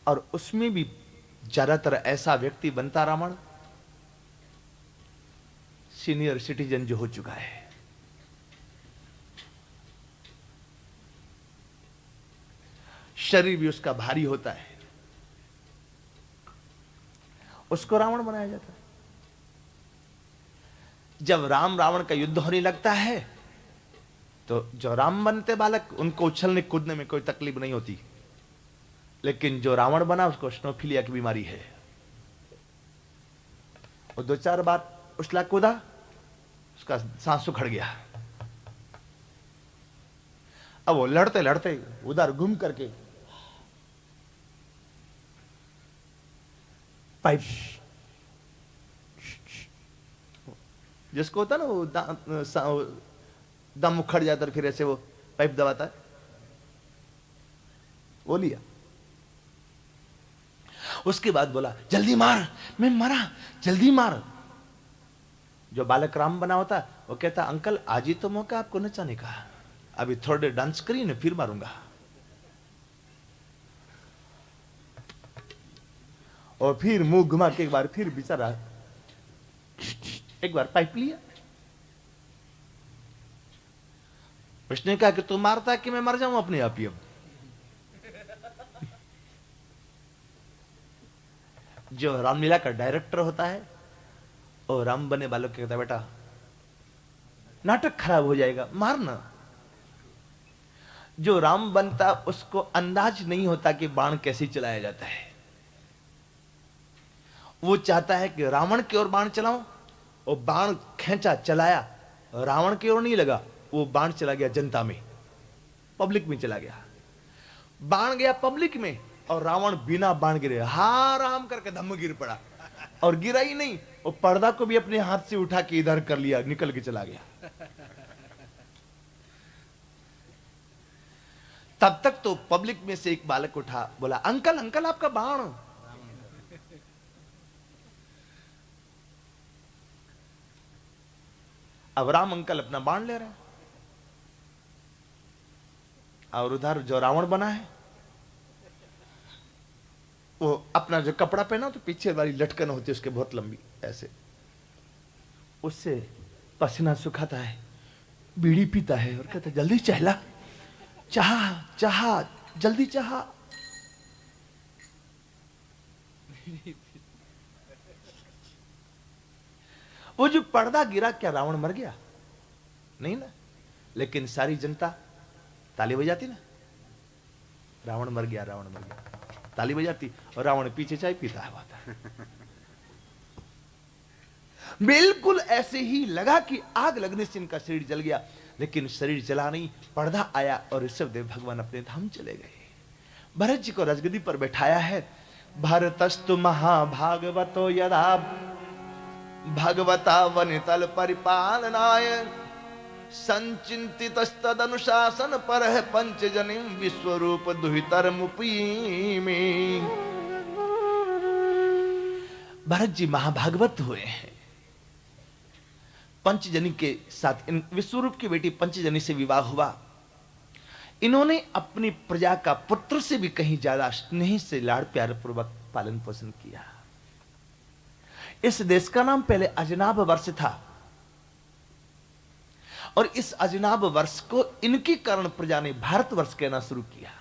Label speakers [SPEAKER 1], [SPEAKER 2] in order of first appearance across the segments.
[SPEAKER 1] और उसमें भी ज्यादातर ऐसा व्यक्ति बनता रावण सीनियर सिटीजन जो हो चुका है। शरीर भी उसका भारी होता है, उसको रावण बनाया जाता है। जब राम रावण का युद्ध होने लगता है तो जो राम बनते बालक उनको उछलने कूदने में कोई तकलीफ नहीं होती, लेकिन जो रावण बना उसको स्नोफिलिया की बीमारी है। वो 2-4 बार उछला कूदा, उसका सांस उखड़ गया। अब वो लड़ते लड़ते उधर घूम करके पाइप जिसको होता है ना वो दम उखड़ जाता है, फिर ऐसे वो पाइप दबाता है, वो लिया। उसके बाद बोला जल्दी मार, मैं मरा, जल्दी मार। जो बालक राम बना होता वो कहता अंकल आज ही तो मौका आपको नचाने का, अभी थोड़ी देर डांस करिए ना फिर मारूंगा। और फिर मुंह घुमा के एक बार फिर बेचारा एक बार पाइप लिया। उसने कहा कि तू मारता है कि मैं मर जाऊं अपने आप ही। अब जो रामलीला का डायरेक्टर होता है और राम बने वालों के कहता है बेटा नाटक खराब हो जाएगा, मारना। जो राम बनता उसको अंदाज नहीं होता कि बाण कैसे चलाया जाता है। वो चाहता है कि रावण की ओर बाण चलाऊं, और बाण खींचा चलाया, रावण की ओर नहीं लगा, वो बाण चला गया जनता में, पब्लिक में चला गया। बाण गया पब्लिक में और रावण बिना बाण गिरे हा राम करके धम्म गिर पड़ा, और गिरा ही नहीं, वो पर्दा को भी अपने हाथ से उठा के इधर कर लिया, निकल के चला गया। तब तक तो पब्लिक में से एक बालक उठा, बोला अंकल अंकल आपका बाण। अब राम अंकल अपना बाण ले रहे हैं, और उधर जो रावण बना है वो अपना जो कपड़ा पहना तो पीछे वाली लटकन होती है उसके बहुत लंबी, ऐसे उससे पसीना सुखाता है, बीड़ी पीता है और कहता है जल्दी चहला, चाह चाह जल्दी चाह। वो जो पर्दा गिरा, क्या रावण मर गया? नहीं ना, लेकिन सारी जनता ताली बजाती ना, रावण मर गया, रावण मर गया, ताली बजाती, और रावण पीछे चाय पीता है। बिल्कुल ऐसे ही लगा कि आग लगने से इनका शरीर जल गया, लेकिन शरीर जला नहीं, पर्दा आया और ऋषभदेव भगवान अपने धाम चले गए। भरत जी को रजगद्दी पर बैठाया है। भरतस्तु महाभागवतो यदा भगवता वनितल परिपालनाय संचिंतितस्तदनुशासन परः पंचजनिं विश्वरूप दुहितरमुपीमे। भरत जी महाभागवत हुए हैं। पंचजनी के साथ इन विश्वरूप की बेटी पंचजनी से विवाह हुआ। इन्होंने अपनी प्रजा का पुत्र से भी कहीं ज्यादा स्नेह से लाड़ प्यार पूर्वक पालन पोषण किया। इस देश का नाम पहले अजनाब वर्ष था, और इस अजनाब वर्ष को इनके कारण प्रजा ने भारत वर्ष कहना शुरू किया।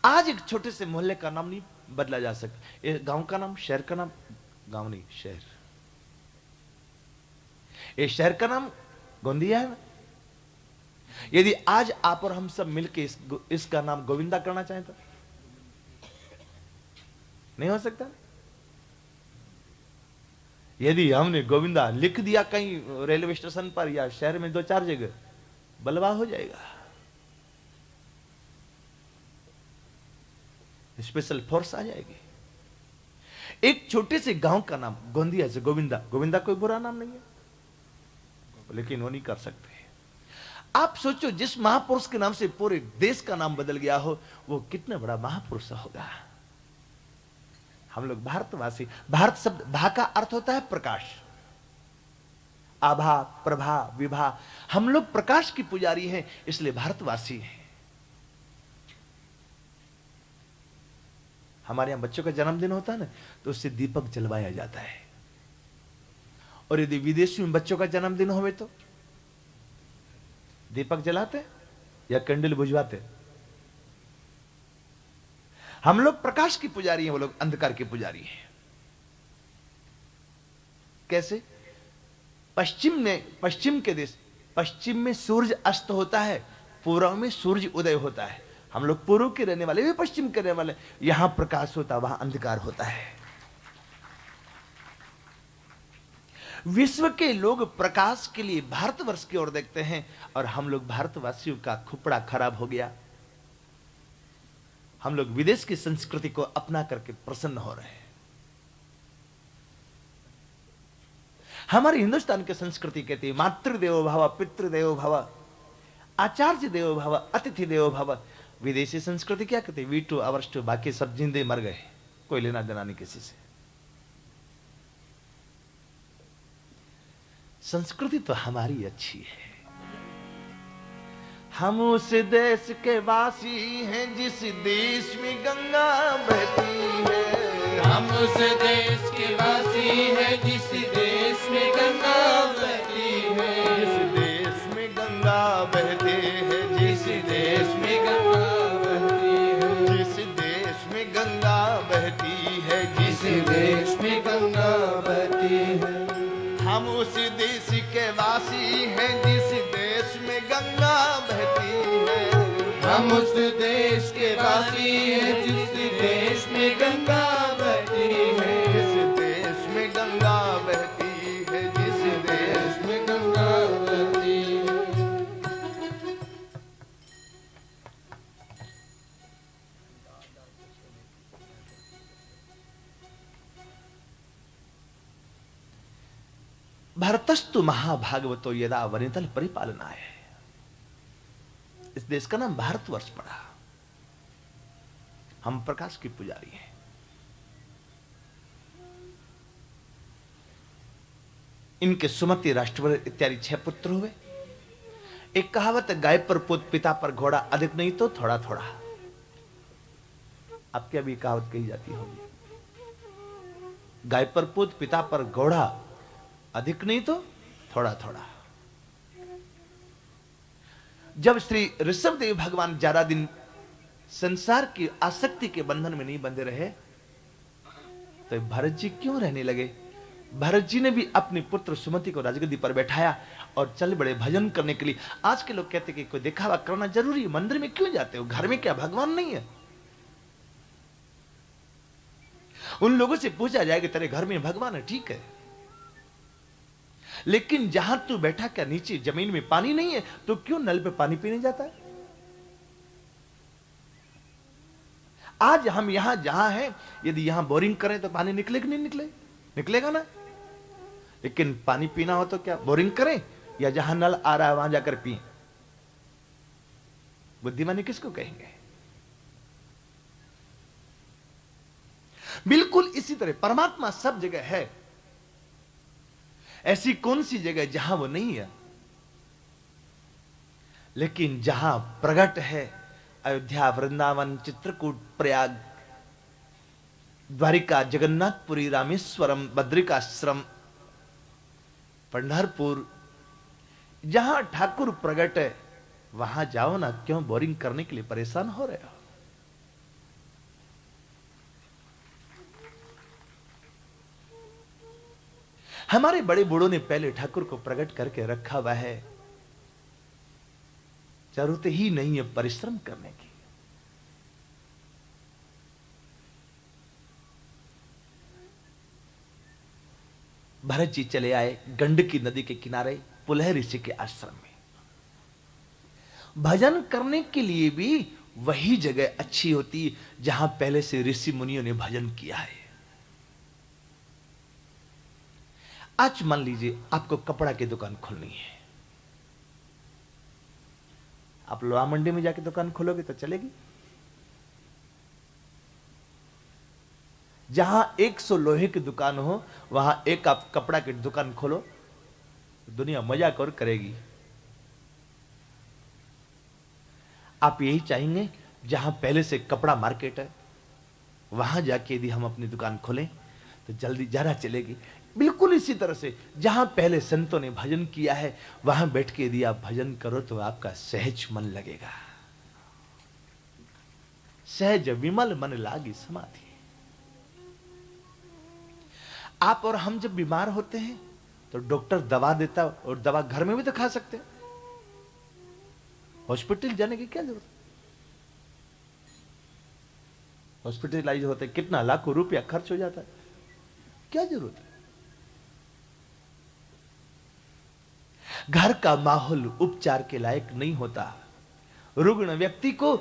[SPEAKER 1] आज एक छोटे से मोहल्ले का नाम नहीं बदला जा सकता। ये गांव का नाम, शहर का नाम, गांव नहीं शहर, ये शहर का नाम गोंदिया है ना। यदि आज आप और हम सब मिलके इसका नाम गोविंदा करना चाहें तो नहीं हो सकता। यदि हमने गोविंदा लिख दिया कहीं रेलवे स्टेशन पर या शहर में 2-4 जगह, बलवा हो जाएगा। स्पेशल फोर्स आ जाएगी। एक छोटे से गांव का नाम गोंदिया से गोविंदा, गोविंदा कोई बुरा नाम नहीं है, लेकिन वो नहीं कर सकते। आप सोचो जिस महापुरुष के नाम से पूरे देश का नाम बदल गया हो, वो कितना बड़ा महापुरुष होगा। हम लोग भारतवासी, भारत शब्द भा का अर्थ होता है प्रकाश, आभा, प्रभा, विभा। हम लोग प्रकाश की पुजारी हैं, इसलिए भारतवासी हैं। हमारे यहां बच्चों का जन्मदिन होता है ना, तो उससे दीपक जलवाया जाता है। और यदि विदेश में बच्चों का जन्मदिन होवे तो दीपक जलाते या कैंडल बुझवाते? हम लोग प्रकाश की पुजारी हैं, वो लोग अंधकार की पुजारी हैं। कैसे? पश्चिम के देश, पश्चिम में सूर्य अस्त होता है, पूर्व में सूर्य उदय होता है। हम लोग पूर्व के रहने वाले, भी पश्चिम के रहने वाले। यहां प्रकाश होता है, वहां अंधकार होता है। विश्व के लोग प्रकाश के लिए भारतवर्ष की ओर देखते हैं, और हम लोग भारतवासियों का खुपड़ा खराब हो गया। हम लोग विदेश की संस्कृति को अपना करके प्रसन्न हो रहे हैं। हमारे हिंदुस्तान की संस्कृति कहती है मातृदेवो भव, पितृदेवो भव, आचार्य देवो भव, अतिथि देवो भव। विदेशी संस्कृति क्या कहती है? वी टू अवर्स टू, बाकी सब जिंदे मर गए, कोई लेना देना नहीं किसी से। संस्कृति तो हमारी अच्छी है। हम उस देश के वासी हैं जिस देश में गंगा बहती है।
[SPEAKER 2] हम उस देश के वासी हैं जिस देश में गंगा बहती है।
[SPEAKER 1] जिस देश में गंगा बहती है,
[SPEAKER 2] जिस देश में गंगा बहती है।
[SPEAKER 1] जिस देश में गंगा बहती है,
[SPEAKER 2] जिस देश में गंगा बहती है।
[SPEAKER 1] हम उस देश के वासी हैं जिस देश में गंगा बहती है।
[SPEAKER 2] हम उस देश के वासी हैं जिस देश में गंगा बहती है।
[SPEAKER 1] जिस देश में गंगा बहती है, जिस देश
[SPEAKER 2] में गंगा बहती है।
[SPEAKER 1] भारतस्तु महाभागवतो यदा वनितल परिपालना है। इस देश का नाम भारतवर्ष पड़ा। हम प्रकाश की पुजारी हैं। इनके सुमति, राष्ट्रवर इत्यादि 6 पुत्र हुए। एक कहावत है, गाय पर पूत पिता पर घोड़ा, अधिक नहीं तो थोड़ा थोड़ा। आपके अभी कहावत कही जाती होगी, गाय पर पूत पिता पर घोड़ा, अधिक नहीं तो थोड़ा थोड़ा। जब श्री ऋषभ देव भगवान ज्यादा दिन संसार की आसक्ति के बंधन में नहीं बंधे रहे, तो भरत जी क्यों रहने लगे? भरत जी ने भी अपनी पुत्र सुमति को राजगद्दी पर बैठाया और चल बड़े भजन करने के लिए। आज के लोग कहते कि कोई दिखावा करना जरूरी है, मंदिर में क्यों जाते हो? घर में क्या भगवान नहीं है? उन लोगों से पूछा जाएगा तेरे घर में भगवान है, ठीक है, लेकिन जहां तू बैठा क्या नीचे जमीन में पानी नहीं है, तो क्यों नल पे पानी पीने जाता है? आज हम यहां जहां हैं, यदि यहां बोरिंग करें तो पानी निकले कि नहीं निकले? निकलेगा ना। लेकिन पानी पीना हो तो क्या बोरिंग करें या जहां नल आ रहा है वहां जाकर पिए? बुद्धिमानी किसको कहेंगे? बिल्कुल इसी तरह परमात्मा सब जगह है। ऐसी कौन सी जगह जहां वो नहीं है? लेकिन जहां प्रगट है, अयोध्या, वृंदावन, चित्रकूट, प्रयाग, द्वारिका, जगन्नाथपुरी, रामेश्वरम, बद्रिकाश्रम, पंढरपुर, जहां ठाकुर प्रगट है वहां जाओ ना। क्यों बोरिंग करने के लिए परेशान हो रहे हो? हमारे बड़े बूढ़ों ने पहले ठाकुर को प्रकट करके रखा हुआ है। जरूरत ही नहीं है परिश्रम करने की। भरत जी चले आए गंडकी नदी के किनारे पुलह ऋषि के आश्रम में। भजन करने के लिए भी वही जगह अच्छी होती जहां पहले से ऋषि मुनियों ने भजन किया है। आज मान लीजिए आपको कपड़ा की दुकान खोलनी है, आप लोहा मंडी में जाके दुकान खोलोगे तो चलेगी? जहां 100 लोहे की दुकान हो वहां एक आप कपड़ा की दुकान खोलो, दुनिया मजाक और करेगी। आप यही चाहेंगे जहां पहले से कपड़ा मार्केट है, वहां जाके यदि हम अपनी दुकान खोलें तो जल्दी ज्यादा चलेगी। बिल्कुल इसी तरह से जहां पहले संतों ने भजन किया है वहां बैठ के यदि आप भजन करो तो आपका सहज मन लगेगा। सहज विमल मन लागी समाधि। आप और हम जब बीमार होते हैं तो डॉक्टर दवा देता और दवा घर में भी तो खा सकते हैं। हॉस्पिटल जाने की क्या जरूरत? हॉस्पिटलाइज होते कितना लाखों रुपया खर्च हो जाता है, क्या जरूरत है? घर का माहौल उपचार के लायक नहीं होता। रुग्ण व्यक्ति को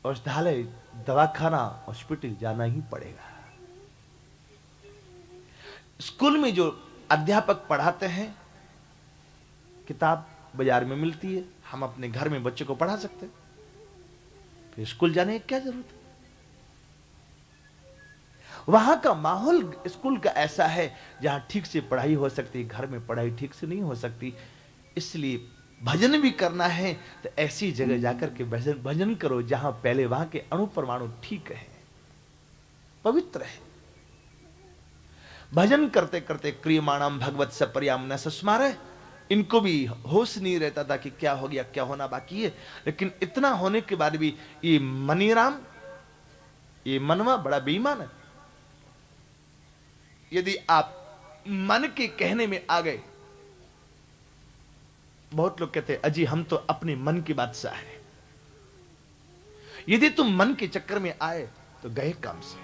[SPEAKER 1] औषधालय, दवाखाना, हॉस्पिटल जाना ही पड़ेगा। स्कूल में जो अध्यापक पढ़ाते हैं, किताब बाजार में मिलती है, हम अपने घर में बच्चों को पढ़ा सकते हैं, फिर स्कूल जाने की क्या जरूरत है? वहां का माहौल स्कूल का ऐसा है जहां ठीक से पढ़ाई हो सकती है, घर में पढ़ाई ठीक से नहीं हो सकती। इसलिए भजन भी करना है तो ऐसी जगह जाकर के भजन करो जहां पहले वहां के अणु परमाणु ठीक है, पवित्र है। भजन करते करते क्रियमाणम भगवत सपर्याम न सुस्मारे, इनको भी होश नहीं रहता था कि क्या हो गया, क्या होना बाकी है। लेकिन इतना होने के बाद भी ये मनीराम, ये मनवा बड़ा बेईमान है। यदि आप मन के कहने में आ गए, बहुत लोग कहते हैं अजी हम तो अपने मन की बादशाह है। यदि तुम मन के चक्कर में आए तो गए काम से।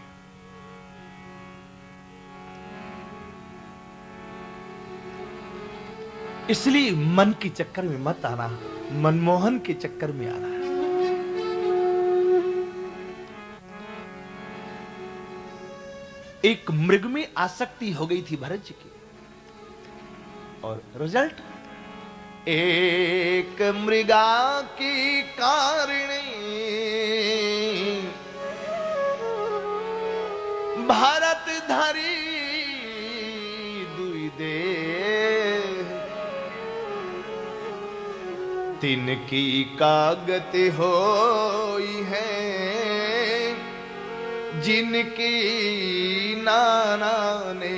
[SPEAKER 1] इसलिए मन के चक्कर में मत आना, मनमोहन के चक्कर में आना। एक मृग में आसक्ति हो गई थी भरत जी की, और रिजल्ट एक मृगा की कारिणी भारत धरी दुई दे, तिनकी कागति होई है जिनकी नाना ने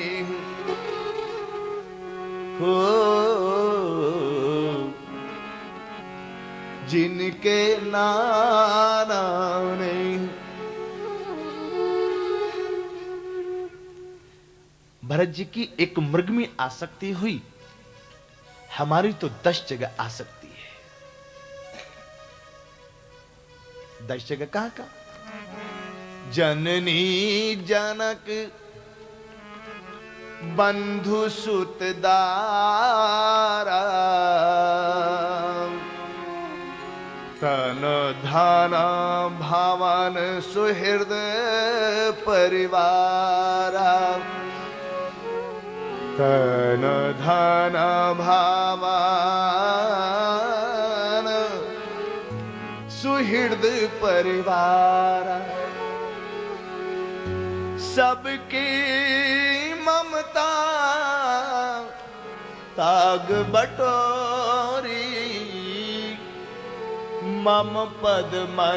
[SPEAKER 1] हो, जिनके नाना ने। भरत जी की एक मृग में आसक्ति हुई, हमारी तो 10 जगह आसक्ति है। 10 जगह कहां का? जननी जनक बंधु सुत दारा, तन धन भवन सुहृद परिवारा, तन धन भवन सुहृद परिवारा, सबकी ममता ताग बटोरी, मम पद मन